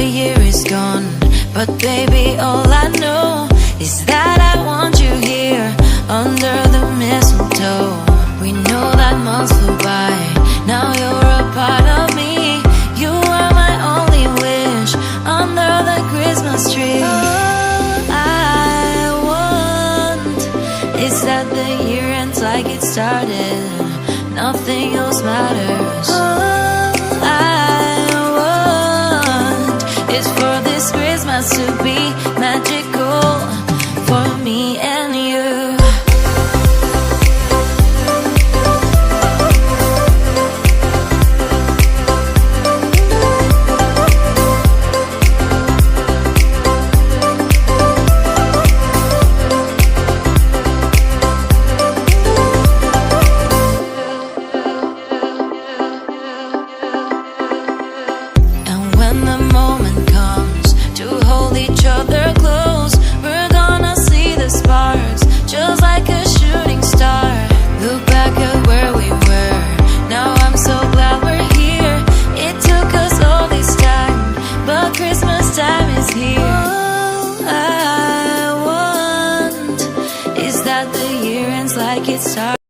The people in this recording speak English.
Another year is gone, but baby, all I know is that I want you here under the mistletoe. We know that months flew by, now you're a part of me. You are my only wish under the Christmas tree. All I want is that the year ends like it started, nothing else matters. All I want is for this Christmas to be magical for me and you. When the moment comes to hold each other close, we're gonna see the sparks, just like a shooting star. Look back at where we were, now I'm so glad we're here. It took us all this time, but Christmas time is here. All I want is that the year ends like it started.